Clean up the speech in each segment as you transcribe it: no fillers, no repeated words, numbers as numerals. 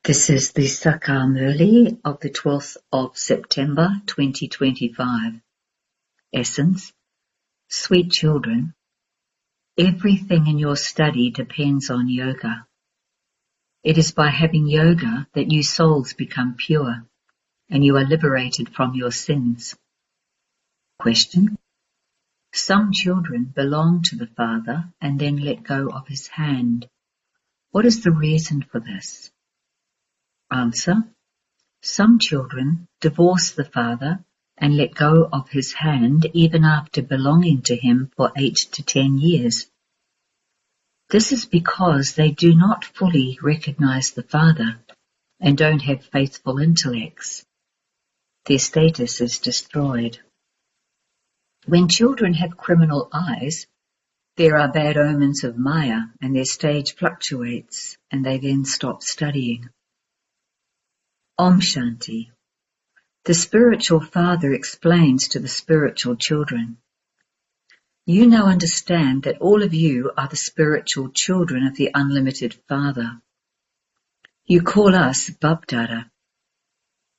This is the Murli of the 12th of September 2025. Essence: Sweet children, everything in your study depends on yoga. It is by having yoga that you souls become pure and you are liberated from your sins. Question: Some children belong to the Father and then let go of his hand. What is the reason for this? Answer: Some children divorce the Father and let go of his hand even after belonging to him for 8 to 10 years. This is because they do not fully recognize the Father and don't have faithful intellects. Their status is destroyed. When children have criminal eyes, there are bad omens of Maya and their stage fluctuates and they then stop studying. Om Shanti. The spiritual father explains to the spiritual children, you now understand that all of you are the spiritual children of the unlimited Father. You call us Babdada.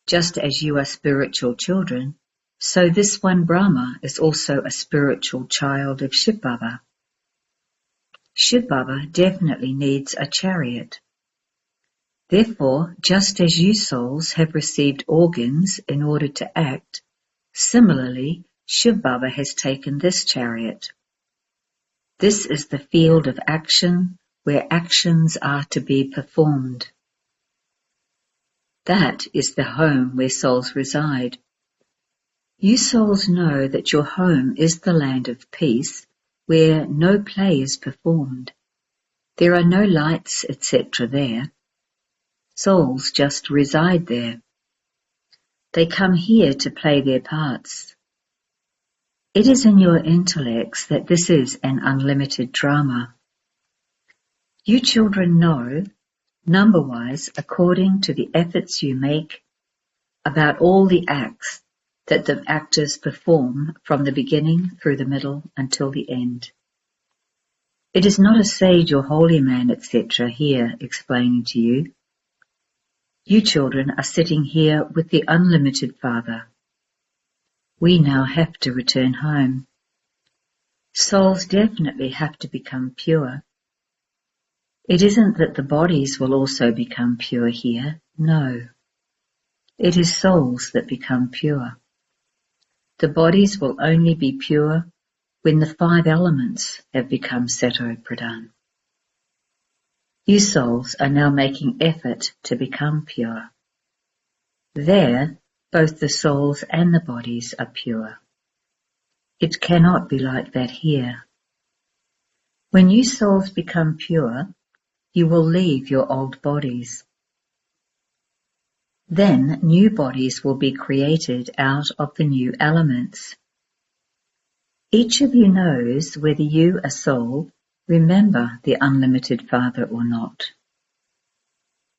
Just as you are spiritual children, so this one Brahma is also a spiritual child of Shiv Baba. Shiv Baba definitely needs a chariot. Therefore, just as you souls have received organs in order to act, similarly, Shiv Baba has taken this chariot. This is the field of action where actions are to be performed. That is the home where souls reside. You souls know that your home is the land of peace where no play is performed. There are no lights, etc. there. Souls just reside there. They come here to play their parts. It is in your intellects that this is an unlimited drama. You children know, number-wise, according to the efforts you make, about all the acts that the actors perform from the beginning through the middle until the end. It is not a sage or holy man, etc. here explaining to you. You children are sitting here with the unlimited Father. We now have to return home. Souls definitely have to become pure. It isn't that the bodies will also become pure here, no. It is souls that become pure. The bodies will only be pure when the 5 elements have become Sato Pradhan. You souls are now making effort to become pure. There, both the souls and the bodies are pure. It cannot be like that here. When you souls become pure, you will leave your old bodies. Then new bodies will be created out of the new elements. Each of you knows whether you, a soul, remember the unlimited Father or not.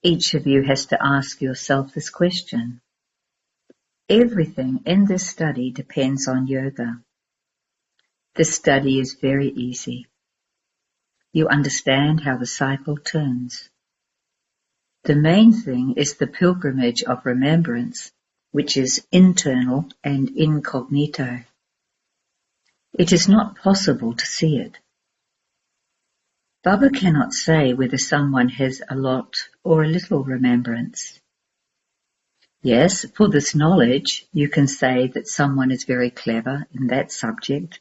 Each of you has to ask yourself this question. Everything in this study depends on yoga. This study is very easy. You understand how the cycle turns. The main thing is the pilgrimage of remembrance, which is internal and incognito. It is not possible to see it. Baba cannot say whether someone has a lot or a little remembrance. Yes, for this knowledge, you can say that someone is very clever in that subject.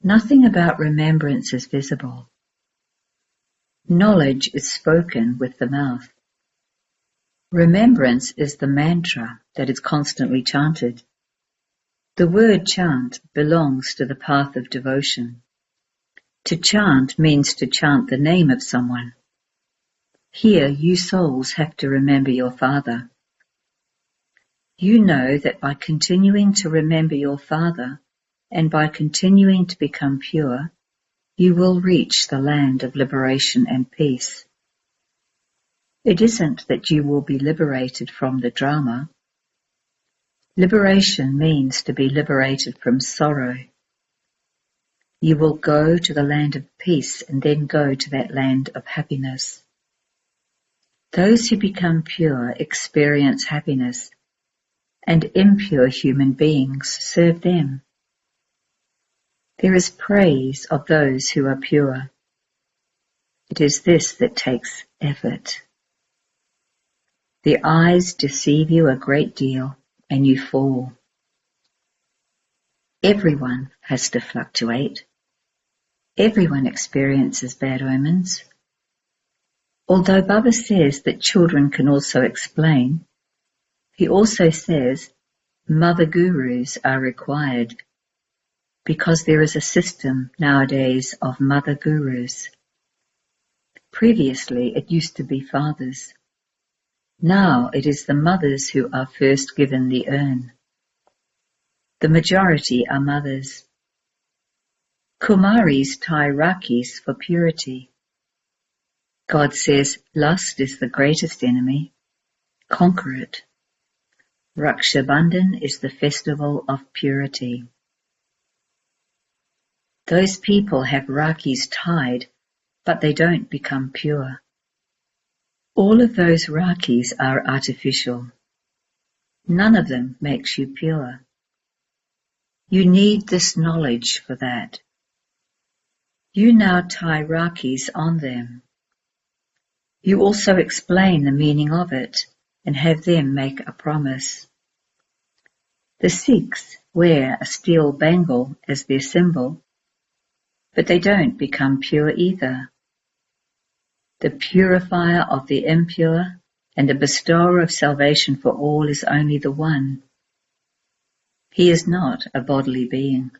Nothing about remembrance is visible. Knowledge is spoken with the mouth. Remembrance is the mantra that is constantly chanted. The word chant belongs to the path of devotion. To chant means to chant the name of someone. Here you souls have to remember your Father. You know that by continuing to remember your Father and by continuing to become pure, you will reach the land of liberation and peace. It isn't that you will be liberated from the drama. Liberation means to be liberated from sorrow. You will go to the land of peace and then go to that land of happiness. Those who become pure experience happiness, and impure human beings serve them. There is praise of those who are pure. It is this that takes effort. The eyes deceive you a great deal, and you fall. Everyone has to fluctuate. Everyone experiences bad omens. Although Baba says that children can also explain, he also says mother gurus are required, because there is a system nowadays of mother gurus. Previously it used to be fathers. Now it is the mothers who are first given the urn. The majority are mothers. Kumaris tie rakis for purity. God says lust is the greatest enemy. Conquer it. Raksha Bandhan is the festival of purity. Those people have rakis tied, but they don't become pure. All of those rakis are artificial. None of them makes you pure. You need this knowledge for that. You now tie rakis on them. You also explain the meaning of it and have them make a promise. The Sikhs wear a steel bangle as their symbol, but they don't become pure either. The purifier of the impure and the bestower of salvation for all is only the one. He is not a bodily being.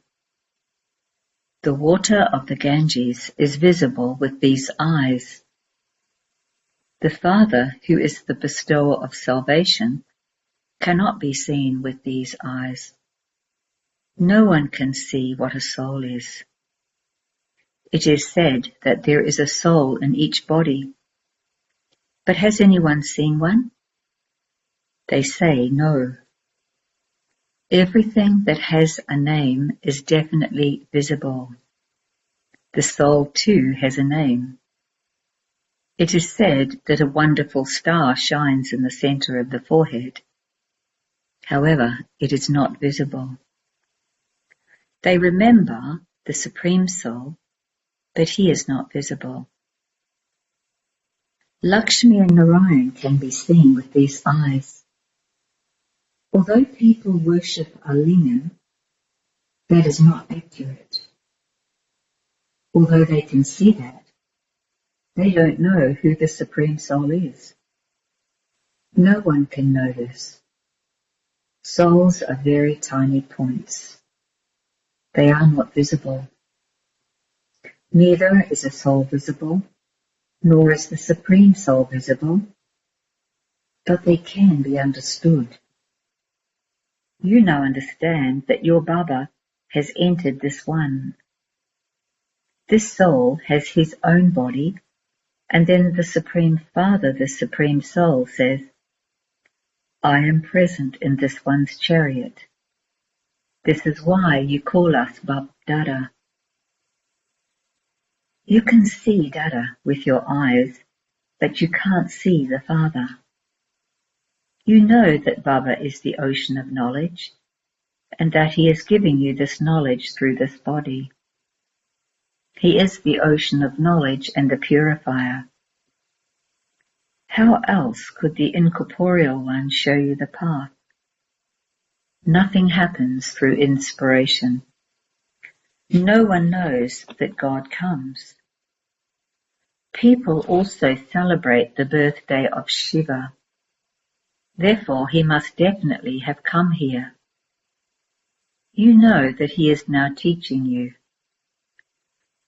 The water of the Ganges is visible with these eyes. The Father, who is the bestower of salvation, cannot be seen with these eyes. No one can see what a soul is. It is said that there is a soul in each body. But has anyone seen one? They say no. Everything that has a name is definitely visible. The soul too has a name. It is said that a wonderful star shines in the center of the forehead. However, it is not visible. They remember the Supreme Soul, but he is not visible. Lakshmi and Narayan can be seen with these eyes. Although people worship a lingam, that is not accurate. Although they can see that, they don't know who the Supreme Soul is. No one can know this. Souls are very tiny points. They are not visible. Neither is a soul visible, nor is the Supreme Soul visible, but they can be understood. You now understand that your Baba has entered this one. This soul has his own body, and then the Supreme Father, the Supreme Soul, says, I am present in this one's chariot. This is why you call us Bab Dada. You can see Dada with your eyes, but you can't see the Father. You know that Baba is the ocean of knowledge, and that he is giving you this knowledge through this body. He is the ocean of knowledge and the purifier. How else could the incorporeal one show you the path? Nothing happens through inspiration. No one knows that God comes. People also celebrate the birthday of Shiva. Therefore, he must definitely have come here. You know that he is now teaching you.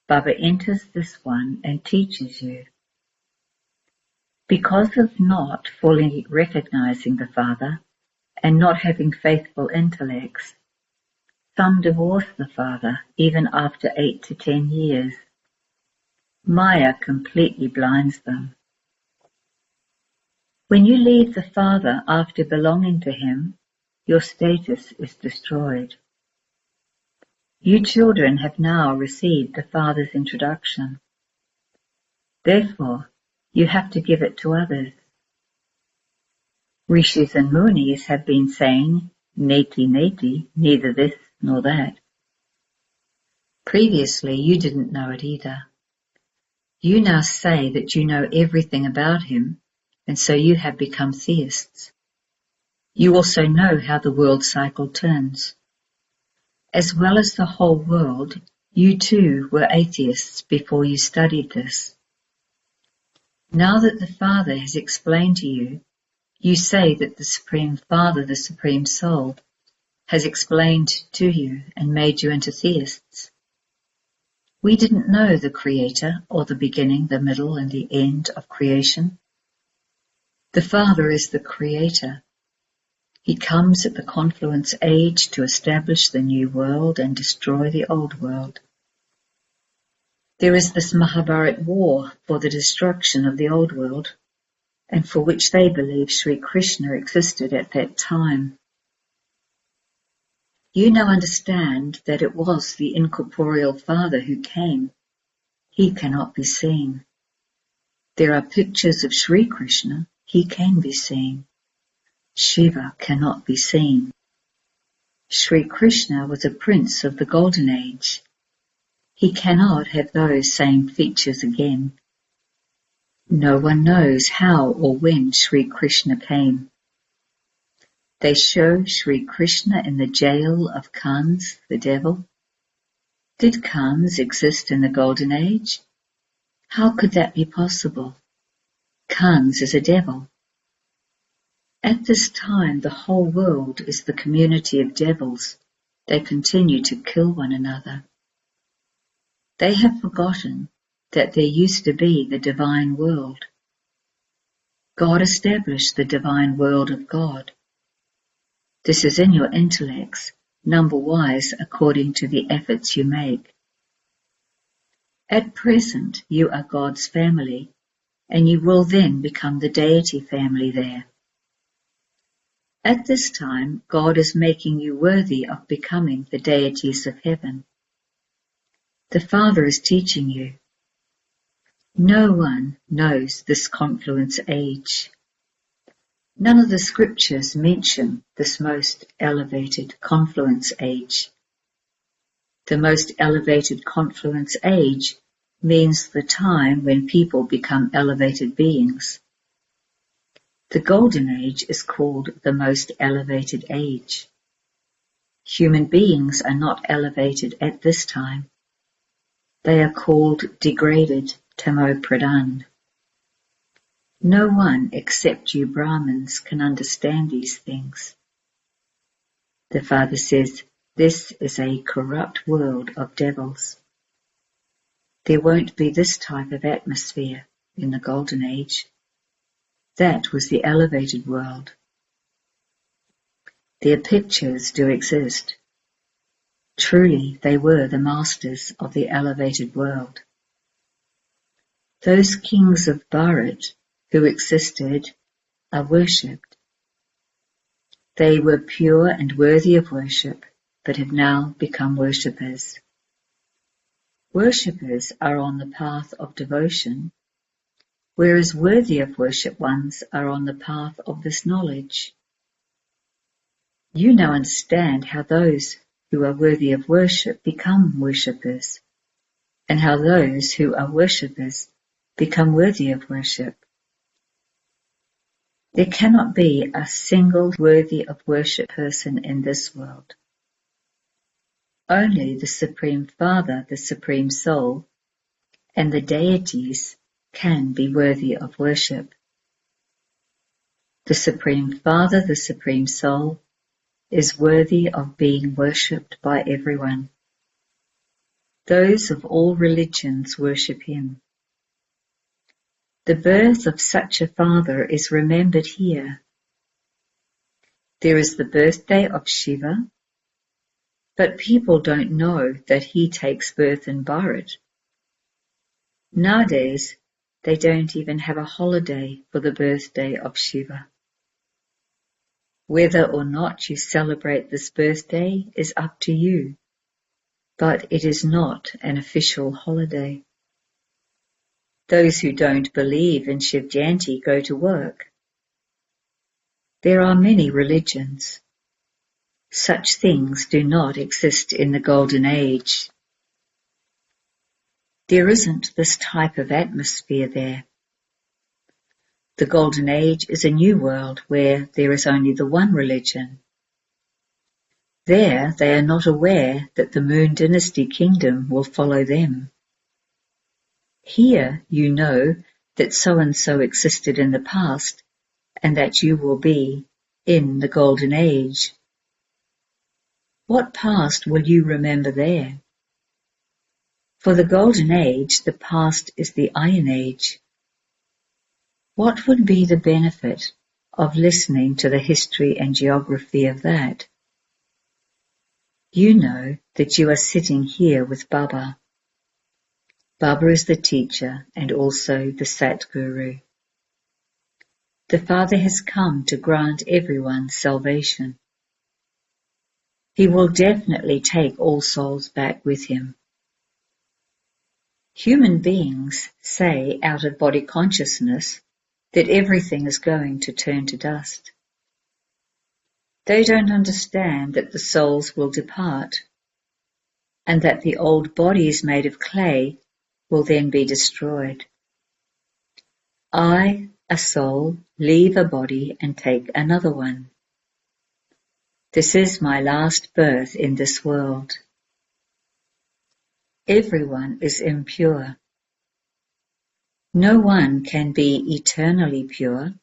Baba enters this one and teaches you. Because of not fully recognizing the Father and not having faithful intellects, some divorce the Father even after 8 to 10 years. Maya completely blinds them. When you leave the Father after belonging to him, your status is destroyed. You children have now received the Father's introduction. Therefore, you have to give it to others. Rishis and Munis have been saying, neti neti, neither this nor that. Previously you didn't know it either. You now say that you know everything about him, and so you have become theists. You also know how the world cycle turns. As well as the whole world, you too were atheists before you studied this. Now that the Father has explained to you, you say that the Supreme Father, the Supreme Soul, has explained to you and made you into theists. We didn't know the Creator or the beginning, the middle, and the end of creation. The Father is the Creator. He comes at the confluence age to establish the new world and destroy the old world. There is this Mahabharat war for the destruction of the old world, and for which they believe Sri Krishna existed at that time. You now understand that it was the incorporeal Father who came. He cannot be seen. There are pictures of Sri Krishna. He can be seen. Shiva cannot be seen. Sri Krishna was a prince of the Golden Age. He cannot have those same features again. No one knows how or when Sri Krishna came. They show Sri Krishna in the jail of Kans, the devil. Did Kans exist in the Golden Age? How could that be possible? Kans is a devil. At this time, the whole world is the community of devils. They continue to kill one another. They have forgotten that there used to be the divine world. God established the divine world of God. This is in your intellects, number-wise according to the efforts you make. At present, you are God's family, and you will then become the deity family there. At this time, God is making you worthy of becoming the deities of heaven. The Father is teaching you. No one knows this confluence age. None of the scriptures mention this most elevated confluence age. The most elevated confluence age means the time when people become elevated beings. The Golden Age is called the most elevated age. Human beings are not elevated at this time. They are called degraded, tamo-pradhan. No one except you Brahmins can understand these things. The Father says, this is a corrupt world of devils. There won't be this type of atmosphere in the Golden Age. That was the elevated world. Their pictures do exist. Truly, they were the masters of the elevated world. Those kings of Bharat who existed are worshipped. They were pure and worthy of worship, but have now become worshippers. Worshippers are on the path of devotion, whereas worthy of worship ones are on the path of this knowledge. You now understand how those who are worthy of worship become worshippers, and how those who are worshippers become worthy of worship. There cannot be a single worthy of worship person in this world. Only the Supreme Father, the Supreme Soul, and the deities can be worthy of worship. The Supreme Father, the Supreme Soul, is worthy of being worshipped by everyone. Those of all religions worship him. The birth of such a Father is remembered here. There is the birthday of Shiva, but people don't know that he takes birth in Bharat. Nowadays, they don't even have a holiday for the birthday of Shiva. Whether or not you celebrate this birthday is up to you, but it is not an official holiday. Those who don't believe in Shiv Jayanti go to work. There are many religions. Such things do not exist in the Golden Age. There isn't this type of atmosphere there. The Golden Age is a new world where there is only the one religion. There they are not aware that the Moon Dynasty Kingdom will follow them. Here you know that so-and-so existed in the past and that you will be in the Golden Age. What past will you remember there? For the Golden Age, the past is the Iron Age. What would be the benefit of listening to the history and geography of that? You know that you are sitting here with Baba. Baba is the teacher and also the Satguru. The Father has come to grant everyone salvation. He will definitely take all souls back with him. Human beings say out of body consciousness that everything is going to turn to dust. They don't understand that the souls will depart and that the old bodies made of clay will then be destroyed. I, a soul, leave a body and take another one. This is my last birth in this world. Everyone is impure. No one can be eternally pure.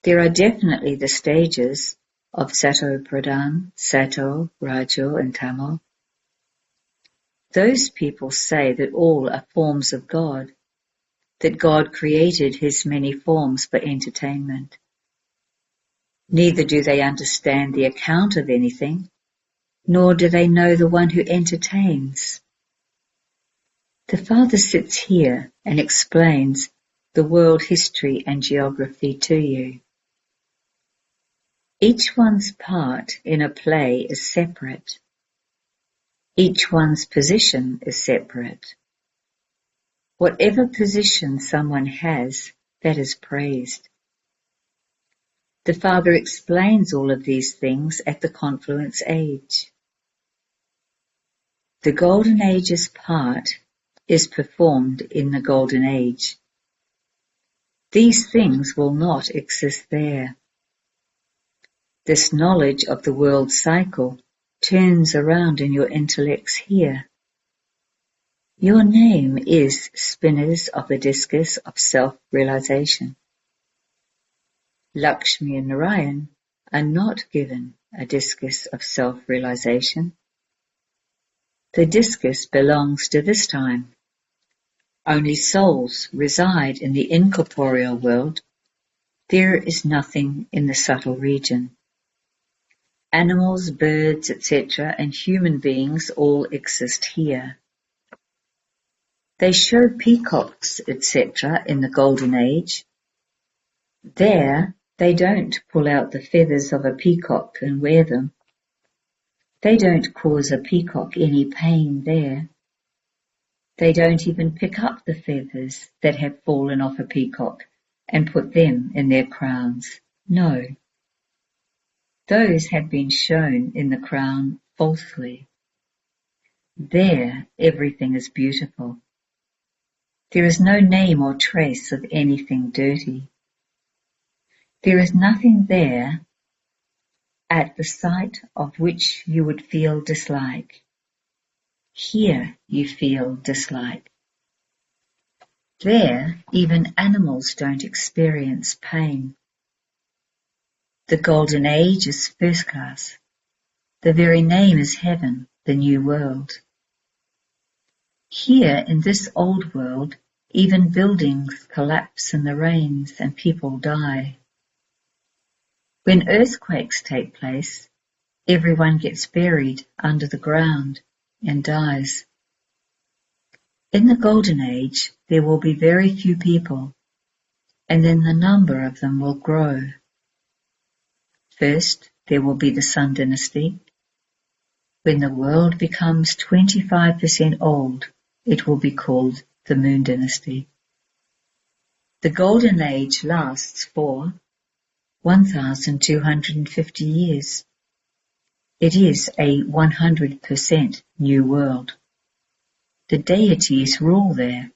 There are definitely the stages of Sato Pradhan, Sato, Rajo and Tamo. Those people say that all are forms of God, that God created his many forms for entertainment. Neither do they understand the account of anything, nor do they know the one who entertains. The Father sits here and explains the world history and geography to you. Each one's part in a play is separate. Each one's position is separate. Whatever position someone has, that is praised. The Father explains all of these things at the Confluence Age. The Golden Age's part is performed in the Golden Age. These things will not exist there. This knowledge of the world cycle turns around in your intellects here. Your name is spinners of the discus of self-realization. Lakshmi and Narayan are not given a discus of self-realization. The discus belongs to this time. Only souls reside in the incorporeal world. There is nothing in the subtle region. Animals, birds, etc., and human beings all exist here. They show peacocks, etc., in the Golden Age. There, they don't pull out the feathers of a peacock and wear them. They don't cause a peacock any pain there. They don't even pick up the feathers that have fallen off a peacock and put them in their crowns. No. Those have been shown in the crown falsely. There, everything is beautiful. There is no name or trace of anything dirty. There is nothing there at the sight of which you would feel dislike. Here you feel dislike. There, even animals don't experience pain. The Golden Age is first class. The very name is heaven, the new world. Here in this old world, even buildings collapse in the rains and people die. When earthquakes take place, everyone gets buried under the ground and dies. In the Golden Age, there will be very few people, and then the number of them will grow. First, there will be the Sun Dynasty. When the world becomes 25% old, it will be called the Moon Dynasty. The Golden Age lasts for 1,250 years. It is a 100% new world. The deities rule there.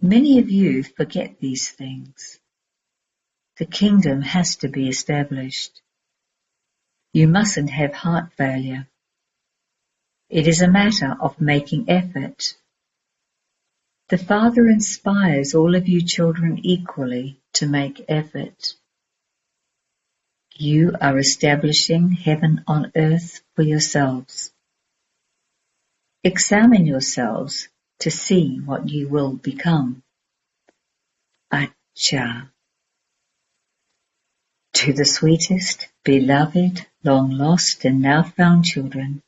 Many of you forget these things. The kingdom has to be established. You mustn't have heart failure. It is a matter of making effort. The Father inspires all of you children equally to make effort. You are establishing heaven on earth for yourselves. Examine yourselves to see what you will become. Acha. To the sweetest, beloved, long lost and now found children,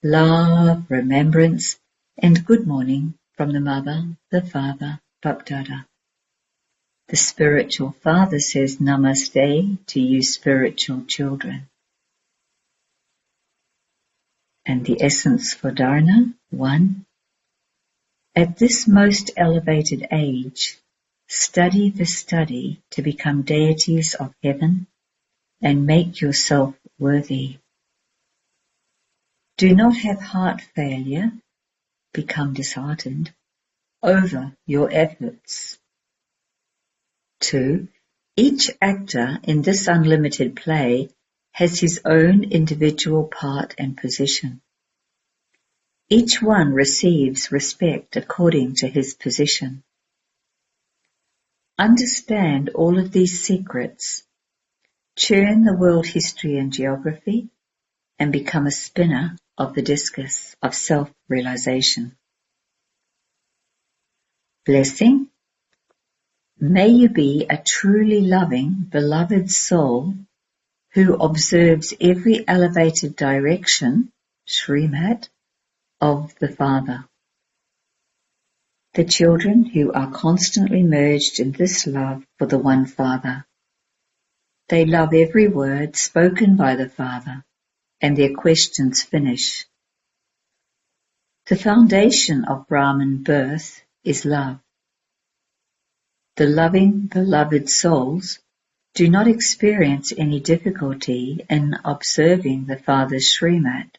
love, remembrance, and good morning from the Mother, the Father, Bapdada. The spiritual father says Namaste to you spiritual children. And the essence for Dharana, 1. At this most elevated age, study the study to become deities of heaven and make yourself worthy. Do not have heart failure, become disheartened, over your efforts. 2. Each actor in this unlimited play has his own individual part and position. Each one receives respect according to his position. Understand all of these secrets. Churn the world history and geography and become a spinner of the discus of self-realization. Blessing. May you be a truly loving, beloved soul who observes every elevated direction, Srimad, of the Father. The children who are constantly merged in this love for the one Father. They love every word spoken by the Father, and their questions finish. The foundation of Brahman birth is love. The loving, beloved souls do not experience any difficulty in observing the Father's Srimad.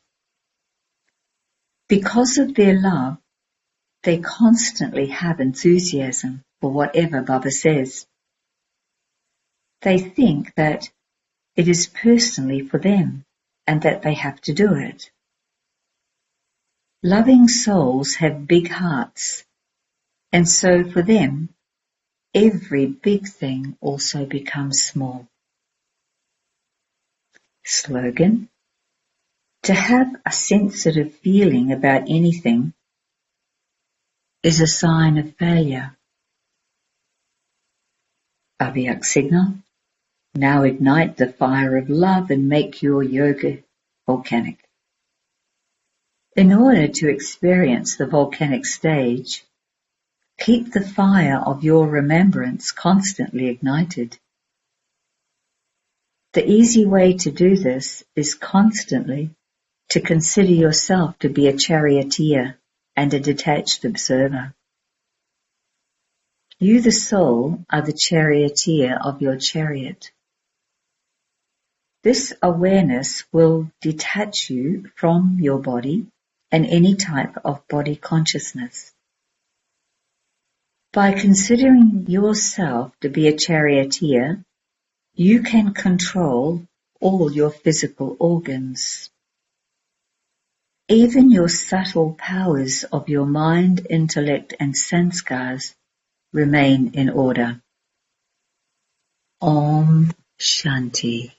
Because of their love, they constantly have enthusiasm for whatever Baba says. They think that it is personally for them and that they have to do it. Loving souls have big hearts, and so for them, every big thing also becomes small. Slogan. To have a sensitive feeling about anything is a sign of failure. Avyak signal. Now ignite the fire of love and make your yoga volcanic. In order to experience the volcanic stage, keep the fire of your remembrance constantly ignited. The easy way to do this is constantly to consider yourself to be a charioteer and a detached observer. You, the soul, are the charioteer of your chariot. This awareness will detach you from your body and any type of body consciousness. By considering yourself to be a charioteer, you can control all your physical organs. Even your subtle powers of your mind, intellect, and sanskars remain in order. Om Shanti.